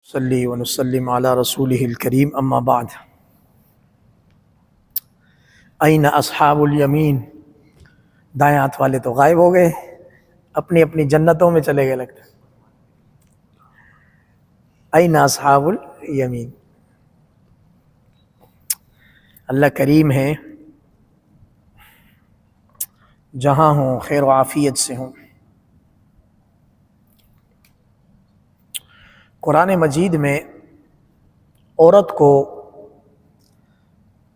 صلی ونسلم علی رسولہ الکریم اما بعد این اصحاب الیمین، دائیں ہاتھ والے تو غائب ہو گئے، اپنی اپنی جنتوں میں چلے گئے لگتا ہے۔ این اصحاب الیمین، اللہ کریم ہے، جہاں ہوں خیر و عافیت سے ہوں۔ قرآن مجید میں عورت کو،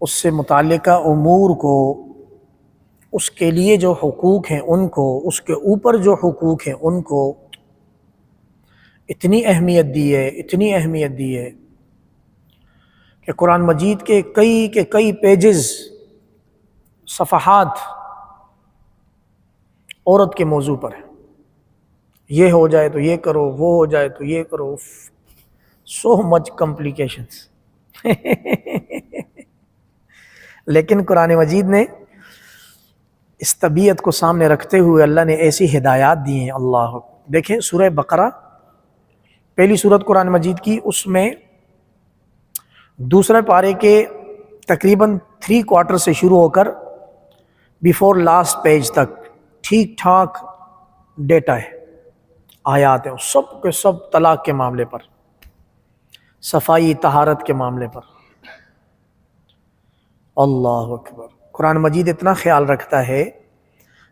اس سے متعلقہ امور کو، اس کے لیے جو حقوق ہیں ان کو، اس کے اوپر جو حقوق ہیں ان کو اتنی اہمیت دی ہے، اتنی اہمیت دی ہے کہ قرآن مجید کے کئی پیجز، صفحات عورت کے موضوع پر ہیں۔ یہ ہو جائے تو یہ کرو، وہ ہو جائے تو یہ کرو، سو مچ کمپلیکیشنز لیکن قرآن مجید نے اس طبیعت کو سامنے رکھتے ہوئے اللہ نے ایسی ہدایات دی ہیں۔ اللہ دیکھیں سورہ بقرہ، پہلی سورت قرآن مجید کی، اس میں دوسرے پارے کے تقریباً 3/4 سے شروع ہو کر بیفور لاسٹ پیج تک ٹھیک ٹھاک ڈیٹا ہے، آیات ہیں، سب کے سب طلاق کے معاملے پر، صفائی طہارت کے معاملے پر۔ اللہ اکبر، قرآن مجید اتنا خیال رکھتا ہے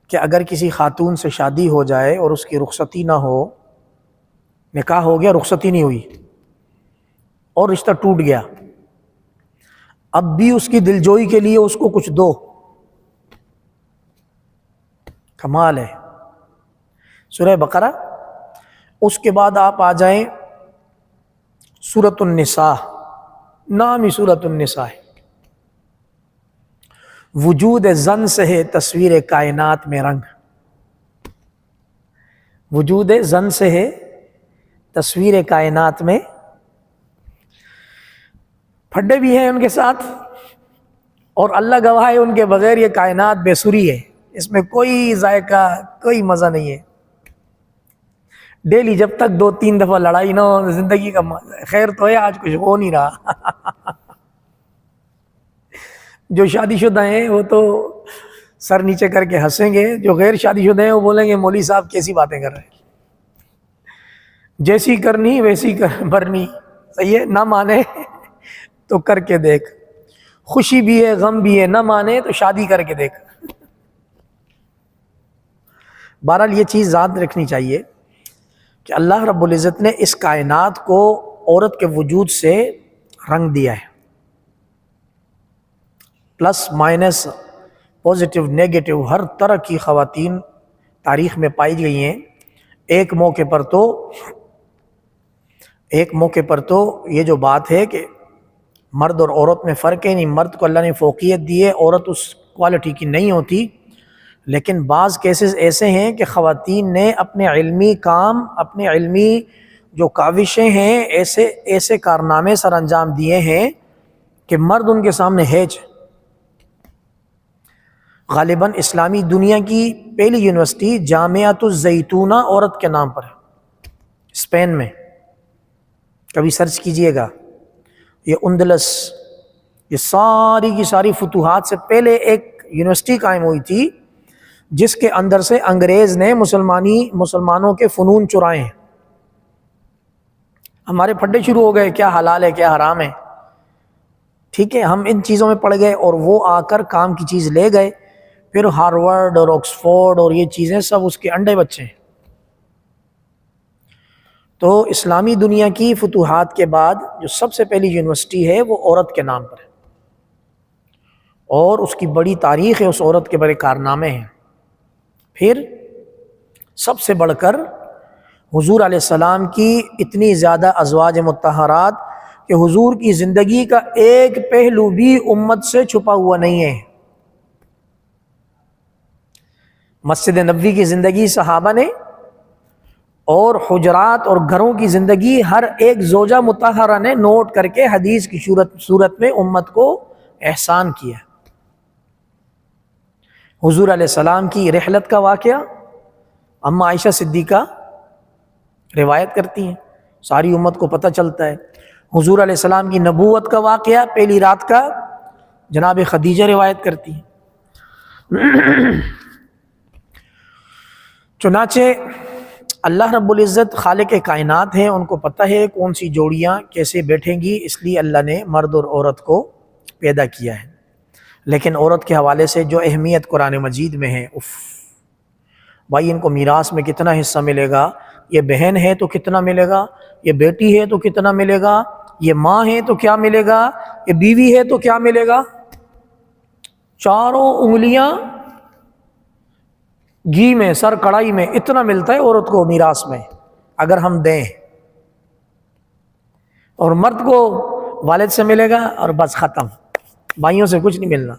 کہ اگر کسی خاتون سے شادی ہو جائے اور اس کی رخصتی نہ ہو، نکاح ہو گیا رخصتی نہیں ہوئی اور رشتہ ٹوٹ گیا، اب بھی اس کی دلجوئی کے لیے اس کو کچھ دو، کمال ہے۔ سورہ بقرہ، اس کے بعد آپ آ جائیں سورۃ النساء، نام ہی سورۃ النساء ہے۔ وجود زن سے ہے تصویر کائنات میں رنگ، وجود زن سے ہے تصویر کائنات میں، پھڈے بھی ہیں ان کے ساتھ، اور اللہ گواہ ہے ان کے بغیر یہ کائنات بے سری ہے، اس میں کوئی ذائقہ، کوئی مزہ نہیں ہے۔ ڈیلی جب تک 2-3 دفعہ لڑائی نہ ہو، زندگی کا خیر تو ہے، آج کچھ ہو نہیں رہا جو شادی شدہ ہیں وہ تو سر نیچے کر کے ہنسیں گے، جو غیر شادی شدہ ہیں وہ بولیں گے مولوی صاحب کیسی باتیں کر رہے ہیں، جیسی کرنی ویسی بھرنی، صحیح ہے، نہ مانے تو کر کے دیکھ، خوشی بھی ہے غم بھی ہے، نہ مانے تو شادی کر کے دیکھ۔ بہرحال یہ چیز یاد رکھنی چاہیے کہ اللہ رب العزت نے اس کائنات کو عورت کے وجود سے رنگ دیا ہے، پلس مائنس، پازیٹیو نیگیٹو، ہر طرح کی خواتین تاریخ میں پائی گئی ہیں۔ ایک موقع پر تو یہ جو بات ہے کہ مرد اور عورت میں فرق ہے نہیں، مرد کو اللہ نے فوقیت دی ہے، عورت اس کوالٹی کی نہیں ہوتی، لیکن بعض کیسز ایسے ہیں کہ خواتین نے اپنے علمی کام، اپنے علمی جو کاوشیں ہیں، ایسے کارنامے سر انجام دیے ہیں کہ مرد ان کے سامنے ہیج۔ غالباً اسلامی دنیا کی پہلی یونیورسٹی جامعۃ الزیتونہ عورت کے نام پر ہے، اسپین میں، کبھی سرچ کیجئے گا۔ یہ اندلس، یہ ساری کی ساری فتوحات سے پہلے ایک یونیورسٹی قائم ہوئی تھی جس کے اندر سے انگریز نے مسلمانوں کے فنون چرائے ہیں۔ ہمارے پھڈے شروع ہو گئے، کیا حلال ہے کیا حرام ہے، ٹھیک ہے، ہم ان چیزوں میں پڑ گئے اور وہ آ کر کام کی چیز لے گئے، پھر ہارورڈ اور آکسفورڈ اور یہ چیزیں سب اس کے انڈے بچے ہیں۔ تو اسلامی دنیا کی فتوحات کے بعد جو سب سے پہلی یونیورسٹی ہے وہ عورت کے نام پر ہے، اور اس کی بڑی تاریخ ہے، اس عورت کے بڑے کارنامے ہیں۔ پھر سب سے بڑھ کر حضور علیہ السلام کی اتنی زیادہ ازواج مطہرات کہ حضور کی زندگی کا ایک پہلو بھی امت سے چھپا ہوا نہیں ہے۔ مسجد نبوی کی زندگی صحابہ نے، اور حجرات اور گھروں کی زندگی ہر ایک زوجہ مطہرہ نے نوٹ کر کے حدیث کی صورت میں امت کو احسان کیا۔ حضور علیہ السلام کی رحلت کا واقعہ اما عائشہ صدیقہ روایت کرتی ہیں ساری امت کو پتہ چلتا ہے۔ حضور علیہ السلام کی نبوت کا واقعہ پہلی رات کا جناب خدیجہ روایت کرتی ہیں۔ چنانچہ اللہ رب العزت خالق کائنات ہیں، ان کو پتہ ہے کون سی جوڑیاں کیسے بیٹھیں گی، اس لیے اللہ نے مرد اور عورت کو پیدا کیا ہے۔ لیکن عورت کے حوالے سے جو اہمیت قرآن مجید میں ہے، بھائی ان کو میراث میں کتنا حصہ ملے گا، یہ بہن ہے تو کتنا ملے گا، یہ بیٹی ہے تو کتنا ملے گا، یہ ماں ہے تو کیا ملے گا، یہ بیوی ہے تو کیا ملے گا۔ چاروں انگلیاں گھی میں، سر کڑائی میں، اتنا ملتا ہے عورت کو میراث میں اگر ہم دیں، اور مرد کو والد سے ملے گا اور بس ختم، بھائیوں سے کچھ نہیں ملنا۔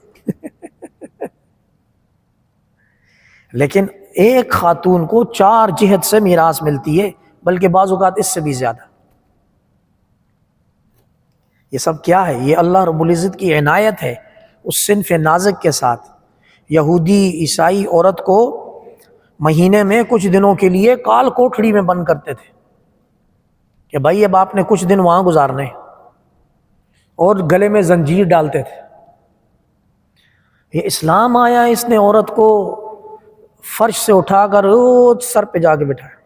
لیکن ایک خاتون کو 4 جہت سے میراث ملتی ہے، بلکہ بعض اوقات اس سے بھی زیادہ۔ یہ سب کیا ہے؟ یہ اللہ رب العزت کی عنایت ہے اس صنف نازک کے ساتھ۔ یہودی عیسائی عورت کو مہینے میں کچھ دنوں کے لیے کال کوٹھڑی میں بند کرتے تھے کہ بھائی اب آپ نے کچھ دن وہاں گزارنے، اور گلے میں زنجیر ڈالتے تھے۔ یہ اسلام آیا، اس نے عورت کو فرش سے اٹھا کر سر پہ جا کے بٹھایا۔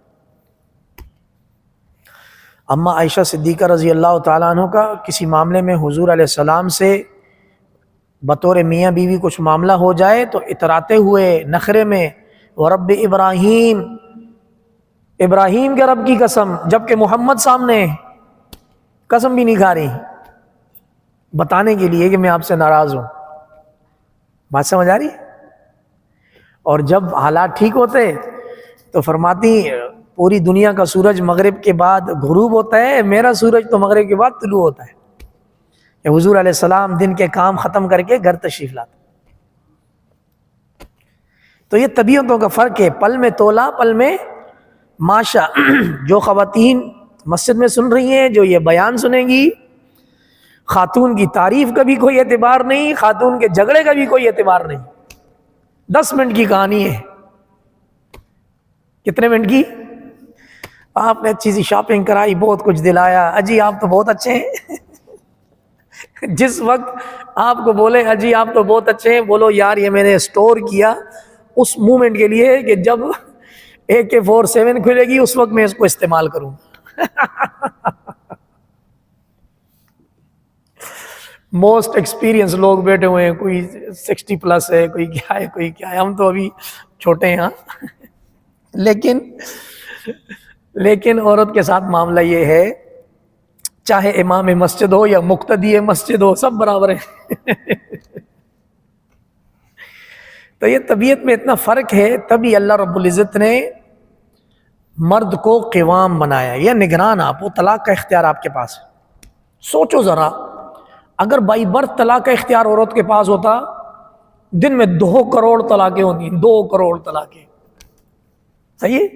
اما عائشہ صدیقہ رضی اللہ تعالیٰ عنہ کا کسی معاملے میں حضور علیہ السلام سے بطور میاں بیوی کچھ معاملہ ہو جائے تو اتراتے ہوئے نخرے میں ورب ابراہیم، ابراہیم کے رب کی قسم، جبکہ محمد سامنے قسم بھی نہیں کھا رہی، بتانے کے لیے کہ میں آپ سے ناراض ہوں۔ بات سمجھ آ رہی؟ اور جب حالات ٹھیک ہوتے تو فرماتی پوری دنیا کا سورج مغرب کے بعد غروب ہوتا ہے، میرا سورج تو مغرب کے بعد طلوع ہوتا ہے۔ کہ حضور علیہ السلام دن کے کام ختم کر کے گھر تشریف لاتے۔ تو یہ طبیعتوں کا فرق ہے، پل میں تولا پل میں ماشا۔ جو خواتین مسجد میں سن رہی ہیں، جو یہ بیان سنیں گی، خاتون کی تعریف کا بھی کوئی اعتبار نہیں، خاتون کے جھگڑے کا بھی کوئی اعتبار نہیں۔ 10 منٹ کی کہانی ہے۔ کتنے منٹ کی؟ آپ نے اچھی سی شاپنگ کرائی، بہت کچھ دلایا، اجی آپ تو بہت اچھے ہیں۔ جس وقت آپ کو بولے اجی آپ تو بہت اچھے ہیں، بولو یار یہ میں نے اسٹور کیا اس مومنٹ کے لیے کہ جب AK-47 کھلے گی اس وقت میں اس کو استعمال کروں۔ موسٹ ایکسپیرینس لوگ بیٹھے ہوئے ہیں، کوئی 60+ ہے، کوئی کیا ہے، کوئی کیا ہے، ہم تو ابھی چھوٹے ہیں۔ لیکن عورت کے ساتھ معاملہ یہ ہے، چاہے امام مسجد ہو یا مقتدی مسجد ہو، سب برابر ہیں۔ تو یہ طبیعت میں اتنا فرق ہے، تبھی اللہ رب العزت نے مرد کو قوام بنایا یا نگران۔ آپ وہ طلاق کا اختیار آپ کے پاس ہے۔ سوچو ذرا، اگر بائی برتھ طلاق کا اختیار عورت کے پاس ہوتا، دن میں 2 کروڑ طلاقیں ہوتی، 2 کروڑ طلاقیں۔ صحیح ہے؟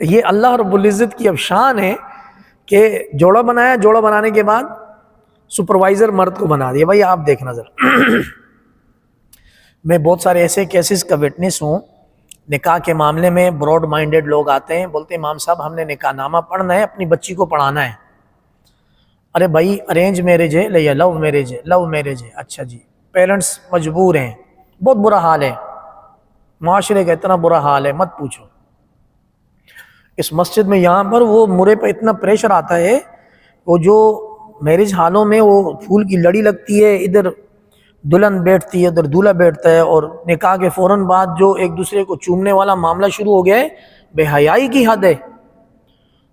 یہ اللہ رب العزت کی اب شان ہے کہ جوڑا بنایا، جوڑا بنانے کے بعد سپروائزر مرد کو بنا دیا۔ بھائی آپ دیکھنا ذرا، میں بہت سارے ایسے کیسز کا وٹنس ہوں، نکاح کے معاملے میں براڈ مائنڈڈ لوگ آتے ہیں، بولتے ہیں امام صاحب ہم نے نکاح نامہ پڑھنا ہے، اپنی بچی کو پڑھانا ہے۔ ارے بھائی ارینج میرج ہے یا لو میرج ہے؟ لو میرج ہے۔ اچھا جی، پیرنٹس مجبور ہیں، بہت برا حال ہے، معاشرے کا اتنا برا حال ہے مت پوچھو۔ اس مسجد میں یہاں پر وہ مرے پہ اتنا پریشر آتا ہے، وہ جو میرج ہالوں میں وہ پھول کی لڑی لگتی ہے، ادھر دلہن بیٹھتی ہے، ادھر دولہا بیٹھتا ہے، اور نکاح کے فوراً بعد جو ایک دوسرے کو چومنے والا معاملہ شروع ہو گیا ہے، بے حیائی کی حد ہے۔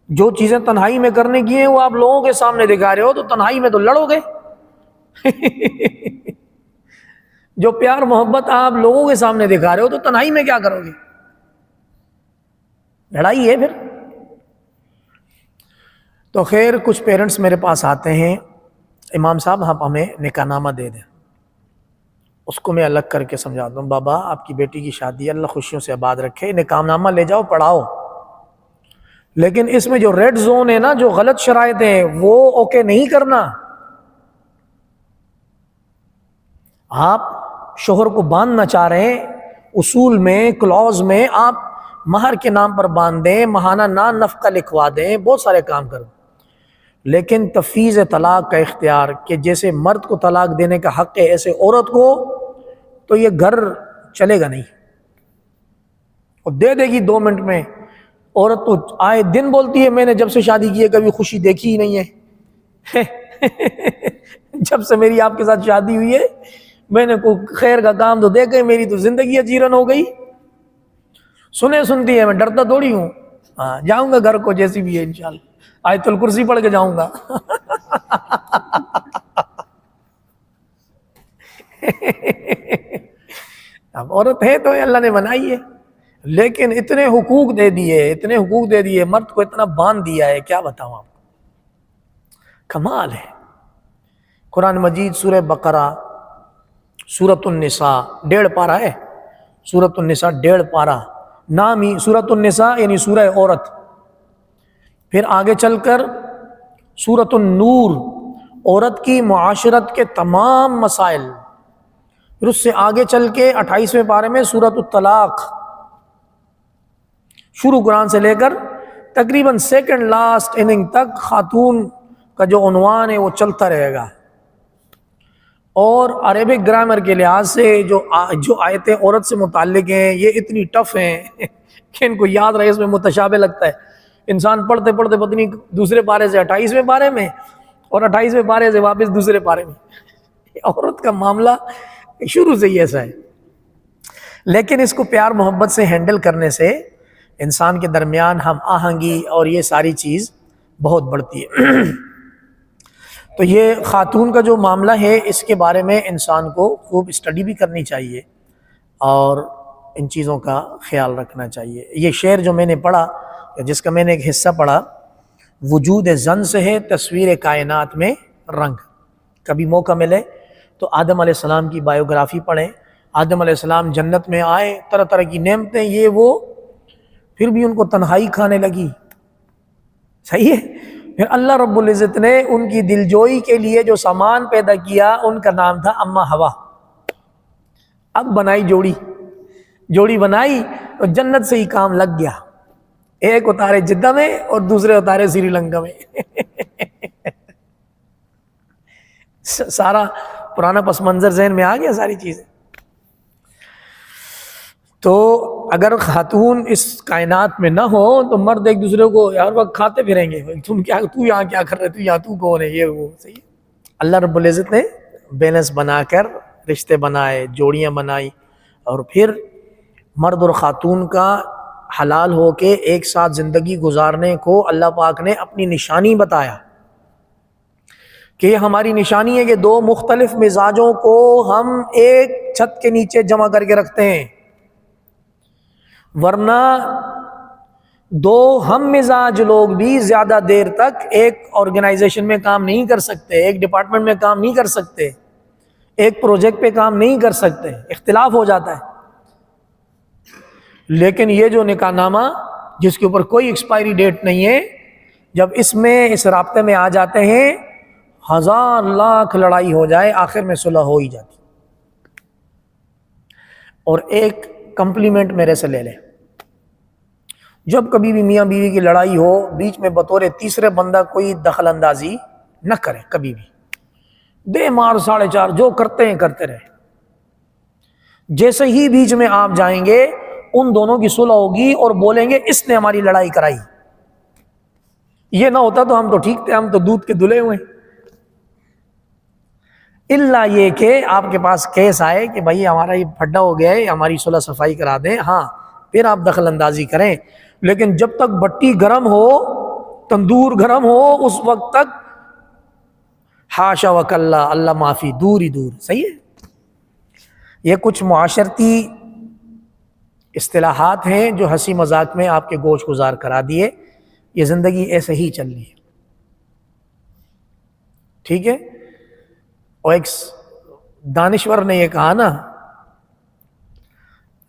جو چیزیں تنہائی میں کرنے کی ہیں وہ آپ لوگوں کے سامنے دکھا رہے ہو، تو تنہائی میں تو لڑو گے۔ جو پیار محبت آپ لوگوں کے سامنے دکھا رہے ہو تو تنہائی میں کیا کرو گے؟ لڑائی ہے پھر۔ تو خیر کچھ پیرنٹس میرے پاس آتے ہیں، امام صاحب آپ ہمیں نکاح نامہ دے دیں۔ اس کو میں الگ کر کے سمجھاتا ہوں، بابا آپ کی بیٹی کی شادی اللہ خوشیوں سے آباد رکھے، نکاح نامہ لے جاؤ پڑھاؤ، لیکن اس میں جو ریڈ زون ہے نا، جو غلط شرائط ہیں وہ اوکے نہیں کرنا۔ آپ شوہر کو باندھنا چاہ رہے ہیں، اصول میں کلوز میں آپ مہر کے نام پر باندھ دیں، ماہانہ نفقہ لکھوا دیں، بہت سارے کام کر دیں، لیکن تفویض طلاق کا اختیار کہ جیسے مرد کو طلاق دینے کا حق ہے ایسے عورت کو، تو یہ گھر چلے گا نہیں، اور دے دے گی 2 منٹ میں۔ عورت تو آئے دن بولتی ہے میں نے جب سے شادی کی ہے کبھی خوشی دیکھی ہی نہیں ہے جب سے میری آپ کے ساتھ شادی ہوئی ہے میں نے کوئی خیر کا کام تو دیکھا ہے، میری تو زندگی اجیرن ہو گئی۔ سنے سنتی ہے، میں ڈرتا تھوڑی ہوں، ہاں جاؤں گا گھر کو جیسی بھی ہے انشاءاللہ، آیت الکرسی پڑھ کے جاؤں گا اب عورت ہے تو اللہ نے بنائی ہے، لیکن اتنے حقوق دے دیے، مرد کو اتنا باندھ دیا ہے، کیا بتاؤں آپ کو، کمال ہے۔ قرآن مجید سورہ بقرہ، سورۃ النساء 1.5 پارہ ہے، سورۃ النساء 1.5 پارہ، نام ہی سورۃ النساء یعنی سورہ عورت۔ پھر آگے چل کر سورۃ النور، عورت کی معاشرت کے تمام مسائل۔ پھر اس سے آگے چل کے 28ویں پارے میں سورۃ الطلاق، شروع قرآن سے لے کر تقریباً سیکنڈ لاسٹ اننگ تک خاتون کا جو عنوان ہے وہ چلتا رہے گا۔ اور عربک گرامر کے لحاظ سے جو آیتیں عورت سے متعلق ہیں یہ اتنی ٹف ہیں کہ ان کو یاد رہے، اس میں متشابہ لگتا ہے، انسان پڑھتے پڑھتے پتہ نہیں دوسرے پارے سے 28ویں پارے میں اور 28ویں پارے سے واپس دوسرے پارے میں۔ عورت کا معاملہ شروع سے ہی ایسا ہے، لیکن اس کو پیار محبت سے ہینڈل کرنے سے انسان کے درمیان ہم آہنگی اور یہ ساری چیز بہت بڑھتی ہے۔ تو یہ خاتون کا جو معاملہ ہے اس کے بارے میں انسان کو خوب اسٹڈی بھی کرنی چاہیے اور ان چیزوں کا خیال رکھنا چاہیے۔ یہ شعر جو میں نے پڑھا، جس کا میں نے ایک حصہ پڑھا، وجود زن سے ہے تصویر کائنات میں رنگ۔ کبھی موقع ملے تو آدم علیہ السلام کی بایوگرافی پڑھیں۔ آدم علیہ السلام جنت میں آئے، طرح طرح کی نعمتیں یہ وہ، پھر بھی ان کو تنہائی کھانے لگی، صحیح ہے؟ پھر اللہ رب العزت نے ان کی دلجوئی کے لیے جو سامان پیدا کیا ان کا نام تھا اما ہوا۔ اب بنائی جوڑی بنائی تو جنت سے ہی کام لگ گیا، ایک اتارے جدہ میں اور دوسرے اتارے سری لنکا میں سارا پرانا پس منظر ذہن میں آ گیا ساری چیزیں۔ تو اگر خاتون اس کائنات میں نہ ہو تو مرد ایک دوسرے کو ہر وقت کھاتے پھریں گے، تو یہاں کیا کر رہے، تو کون ہے، یہ وہ، صحیح ہے۔ اللہ رب العزت نے بیلنس بنا کر رشتے بنائے، جوڑیاں بنائی، اور پھر مرد اور خاتون کا حلال ہو کے ایک ساتھ زندگی گزارنے کو اللہ پاک نے اپنی نشانی بتایا کہ یہ ہماری نشانی ہے کہ 2 مختلف مزاجوں کو ہم ایک چھت کے نیچے جمع کر کے رکھتے ہیں، ورنہ 2 ہم مزاج لوگ بھی زیادہ دیر تک ایک آرگنائزیشن میں کام نہیں کر سکتے، ایک ڈپارٹمنٹ میں کام نہیں کر سکتے، ایک پروجیکٹ پہ کام نہیں کر سکتے، اختلاف ہو جاتا ہے۔ لیکن یہ جو نکاح نامہ جس کے اوپر کوئی ایکسپائری ڈیٹ نہیں ہے، جب اس رابطے میں آ جاتے ہیں، 1000 لاکھ لڑائی ہو جائے آخر میں صلح ہو ہی جاتی۔ اور ایک کمپلیمنٹ میرے سے لے لیں، جب کبھی بھی میاں بیوی کی لڑائی ہو، بیچ میں بطور تیسرے بندہ کوئی دخل اندازی نہ کرے، کبھی بھی دے مار 4.5 جو کرتے ہیں کرتے رہے۔ جیسے ہی بیچ میں آپ جائیں گے ان دونوں کی صلح ہوگی اور بولیں گے اس نے ہماری لڑائی کرائی، یہ نہ ہوتا تو ہم تو ٹھیک تھے، ہم تو دودھ کے دھلے ہوئے۔ الا یہ کہ آپ کے پاس کیس آئے کہ بھائی ہمارا یہ پھڈا ہو گیا ہے، ہماری صلح صفائی کرا دیں، ہاں پھر آپ دخل اندازی کریں، لیکن جب تک بٹی گرم ہو، تندور گرم ہو، اس وقت تک حاشا وکلا، اللہ معافی، دور ہی دور، صحیح ہے۔ یہ کچھ معاشرتی اصطلاحات ہیں جو ہنسی مذاق میں آپ کے گوش گزار کرا دیے، یہ زندگی ایسے ہی چل رہی ہے، ٹھیک ہے۔ اور ایک دانشور نے یہ کہا نا،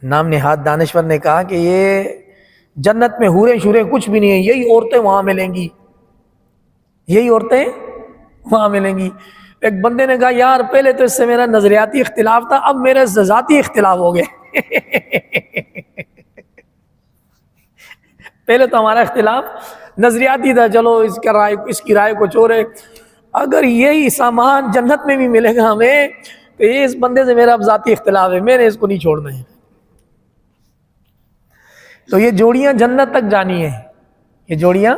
نام نہاد دانشور نے کہا کہ یہ جنت میں حوریں شوریں کچھ بھی نہیں ہیں، یہی عورتیں وہاں ملیں گی، یہی عورتیں وہاں ملیں گی۔ ایک بندے نے کہا یار پہلے تو اس سے میرا نظریاتی اختلاف تھا، اب میرے ذاتی اختلاف ہو گئے پہلے تو ہمارا اختلاف نظریاتی تھا، چلو اس کی رائے کچھ اور ہے، اگر یہی سامان جنت میں بھی ملے گا ہمیں تو یہ اس بندے سے میرا ذاتی اختلاف ہے، میں نے اس کو نہیں چھوڑنا ہے۔ تو یہ جوڑیاں جنت تک جانی ہیں، یہ جوڑیاں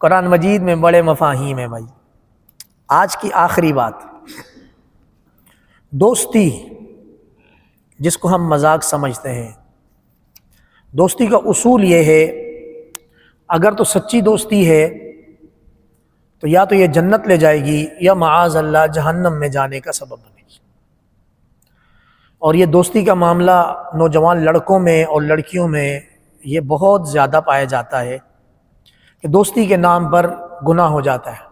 قرآن مجید میں بڑے مفاہیم ہیں بھائی۔ آج کی آخری بات، دوستی جس کو ہم مذاق سمجھتے ہیں، دوستی کا اصول یہ ہے، اگر تو سچی دوستی ہے تو یا تو یہ جنت لے جائے گی یا معاذ اللہ جہنم میں جانے کا سبب بنے گی۔ اور یہ دوستی کا معاملہ نوجوان لڑکوں میں اور لڑکیوں میں یہ بہت زیادہ پایا جاتا ہے کہ دوستی کے نام پر گناہ ہو جاتا ہے،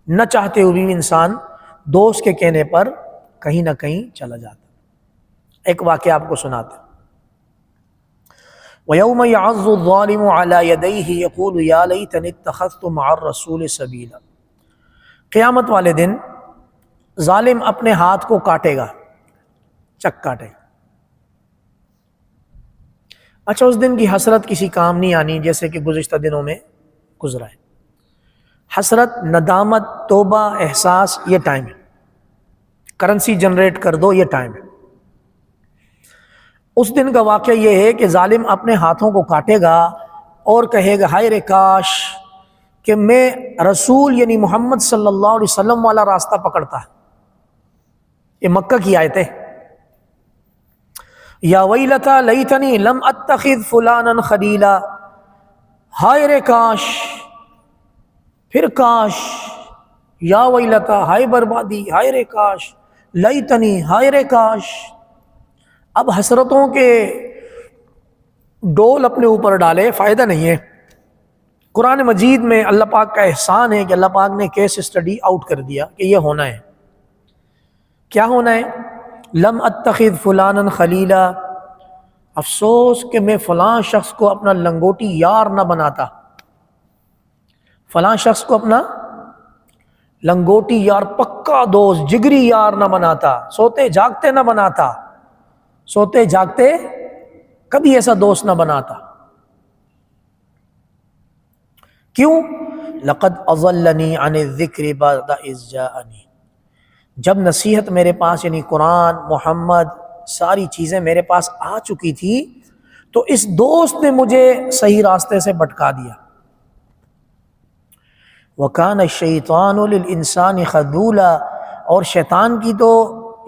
نہ چاہتے ہوئے بھی انسان دوست کے کہنے پر کہیں نہ کہیں چلا جاتا ہے۔ ایک واقعہ آپ کو سناتے ہیں۔ وَيَوْمَ يَعَضُّ الظَّالِمُ عَلَى يَدَيْهِ يَقُولُ يَا لَيْتَنِي اتَّخَذْتُ مَعَ الرَّسُولِ سَبِيلًا، قیامت والے دن ظالم اپنے ہاتھ کو کاٹے گا، چک کاٹے گا۔ اچھا، اس دن کی حسرت کسی کام نہیں آنی، جیسے کہ گزشتہ دنوں میں گزرا ہے۔ حسرت، ندامت، توبہ، احساس، یہ ٹائم ہے۔ کرنسی جنریٹ کر دو، یہ ٹائم ہے۔ اس دن کا واقعہ یہ ہے کہ ظالم اپنے ہاتھوں کو کاٹے گا اور کہے گا ہائے رے کاش کہ میں رسول یعنی محمد صلی اللہ علیہ وسلم والا راستہ پکڑتا۔ یہ مکہ کی آیت ہے۔ یا ویلتا لیتنی لم اتخذ فلانا خلیلا، ہائے رے کاش، پھر کاش، یا ویلتا ہائے بربادی، ہائے رے کاش، لیتنی ہائے رے کاش۔ اب حسرتوں کے ڈول اپنے اوپر ڈالے، فائدہ نہیں ہے۔ قرآن مجید میں اللہ پاک کا احسان ہے کہ اللہ پاک نے کیس اسٹڈی آؤٹ کر دیا کہ یہ ہونا ہے۔ کیا ہونا ہے؟ لم اتخذ فلانا خلیلا، افسوس کہ میں فلاں شخص کو اپنا لنگوٹی یار نہ بناتا، فلاں شخص کو اپنا لنگوٹی یار، پکا دوست، جگری یار نہ بناتا، سوتے جاگتے نہ بناتا، سوتے جاگتے کبھی ایسا دوست نہ بناتا۔ کیوں؟ لقد اضلنی عن الذکر بعد اذ جاءنی، جب نصیحت میرے پاس یعنی قرآن، محمد، ساری چیزیں میرے پاس آ چکی تھی تو اس دوست نے مجھے صحیح راستے سے بھٹکا دیا۔ وَكَانَ الشَّيْطَانُ لِلْإِنسَانِ خَذُولًا، اور شیطان کی تو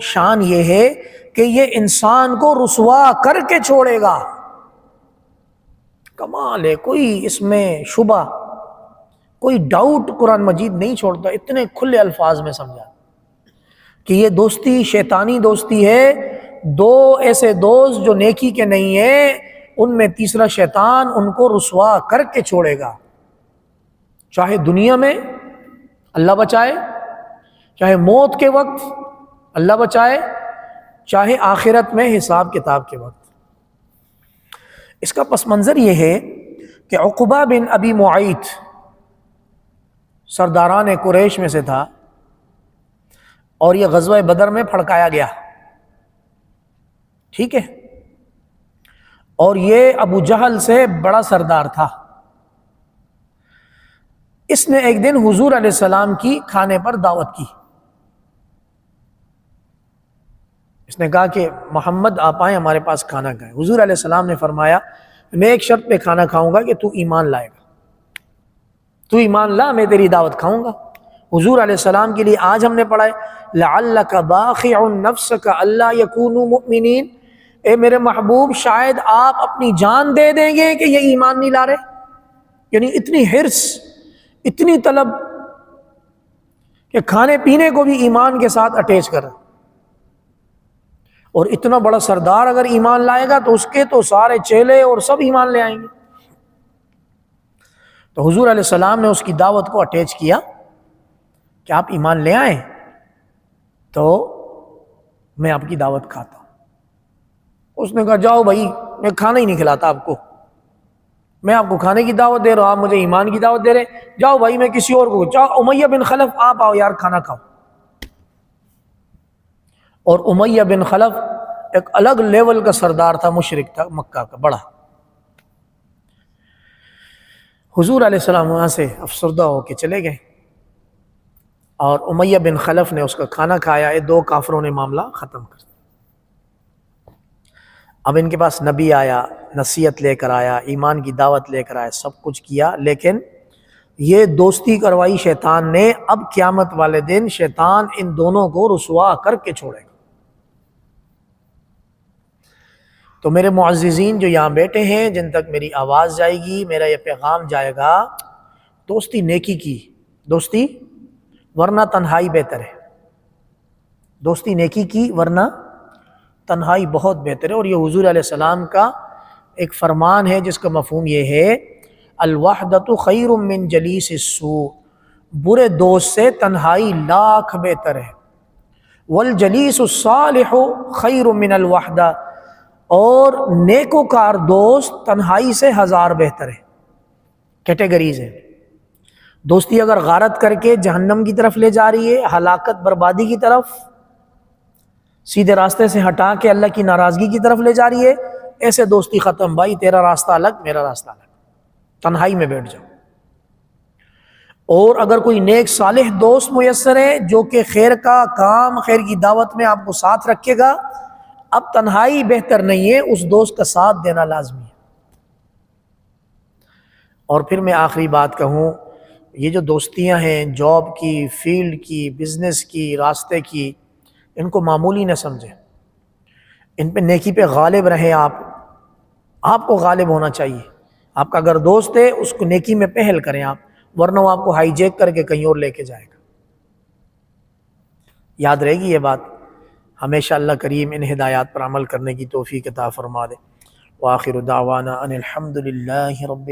شان یہ ہے کہ یہ انسان کو رسوا کر کے چھوڑے گا۔ کمال ہے، کوئی اس میں شبہ، کوئی ڈاؤٹ قرآن مجید نہیں چھوڑتا، اتنے کھلے الفاظ میں سمجھا کہ یہ دوستی شیطانی دوستی ہے۔ دو ایسے دوست جو نیکی کے نہیں ہیں، ان میں تیسرا شیطان ان کو رسوا کر کے چھوڑے گا، چاہے دنیا میں اللہ بچائے، چاہے موت کے وقت اللہ بچائے، چاہے آخرت میں حساب کتاب کے وقت۔ اس کا پس منظر یہ ہے کہ عقبہ بن ابی معیط سرداران قریش میں سے تھا، اور یہ غزوہ بدر میں پھڑکایا گیا، ٹھیک ہے، اور یہ ابو جہل سے بڑا سردار تھا۔ اس نے ایک دن حضور علیہ السلام کی کھانے پر دعوت کی۔ اس نے کہا کہ محمد آپ آئیں ہمارے پاس کھانا کھائیں۔ حضور علیہ السلام نے فرمایا میں ایک شرط پہ کھانا کھاؤں گا کہ تو ایمان لائے گا، تو ایمان لا، میں تیری دعوت کھاؤں گا۔ حضور علیہ السلام کے لیے آج ہم نے پڑھا ہے لعلک باخع نفسک الا یکونوا مؤمنین، اے میرے محبوب شاید آپ اپنی جان دے دیں گے کہ یہ ایمان نہیں لا رہے، یعنی اتنی حرص، اتنی طلب کہ کھانے پینے کو بھی ایمان کے ساتھ اٹیچ کر۔ اور اتنا بڑا سردار اگر ایمان لائے گا تو اس کے تو سارے چیلے اور سب ایمان لے آئیں گے۔ تو حضور علیہ السلام نے اس کی دعوت کو اٹیچ کیا کہ آپ ایمان لے آئیں تو میں آپ کی دعوت کھاتا ہوں۔ اس نے کہا جاؤ بھائی، میں کھانا ہی نہیں کھلاتا آپ کو، میں آپ کو کھانے کی دعوت دے رہا ہوں، آپ مجھے ایمان کی دعوت دے رہے ہیں، جاؤ بھائی میں کسی اور کو، جاؤ امیہ بن خلف آپ آؤ یار کھانا کھاؤ۔ اور امیہ بن خلف ایک الگ لیول کا سردار تھا، مشرک تھا مکہ کا بڑا۔ حضور علیہ السلام وہاں سے افسردہ ہو کے چلے گئے، اور امیہ بن خلف نے اس کا کھانا کھایا، یہ دو کافروں نے معاملہ ختم کر دیا۔ اب ان کے پاس نبی آیا، نصیحت لے کر آیا، ایمان کی دعوت لے کر آیا، سب کچھ کیا، لیکن یہ دوستی کروائی شیطان نے۔ اب قیامت والے دن شیطان ان دونوں کو رسوا کر کے چھوڑے گا۔ تو میرے معززین جو یہاں بیٹھے ہیں، جن تک میری آواز جائے گی، میرا یہ پیغام جائے گا، دوستی نیکی کی، دوستی ورنہ تنہائی بہتر ہے، دوستی نیکی کی ورنہ تنہائی بہت بہتر ہے۔ اور یہ حضور علیہ السلام کا ایک فرمان ہے جس کا مفہوم یہ ہے، الوحدۃ خیر من جلیس السوء، برے دوست سے تنہائی لاکھ بہتر ہے، والجلیس الصالح خیر من الوحدہ، اور نیکوکار دوست تنہائی سے ہزار بہتر ہے۔ کیٹیگریز ہیں۔ دوستی اگر غارت کر کے جہنم کی طرف لے جا رہی ہے، ہلاکت بربادی کی طرف، سیدھے راستے سے ہٹا کے اللہ کی ناراضگی کی طرف لے جا رہی ہے، ایسے دوستی ختم بھائی، تیرا راستہ الگ میرا راستہ الگ، تنہائی میں بیٹھ جاؤ۔ اور اگر کوئی نیک صالح دوست میسر ہے جو کہ خیر کا کام، خیر کی دعوت میں آپ کو ساتھ رکھے گا، اب تنہائی بہتر نہیں ہے، اس دوست کا ساتھ دینا لازمی ہے۔ اور پھر میں آخری بات کہوں، یہ جو دوستیاں ہیں جاب کی، فیلڈ کی، بزنس کی، راستے کی، ان کو معمولی نہ سمجھیں، ان پہ نیکی پہ غالب رہیں۔ آپ کو غالب ہونا چاہیے۔ آپ کا اگر دوست ہے اس کو نیکی میں پہل کریں آپ، ورنہ وہ آپ کو ہائی جیک کر کے کہیں اور لے کے جائے گا۔ یاد رہے گی یہ بات۔ ہمیشہ اللہ کریم ان ہدایات پر عمل کرنے کی توفیق عطا فرما دے۔ وآخر دعوانا ان الحمد للہ رب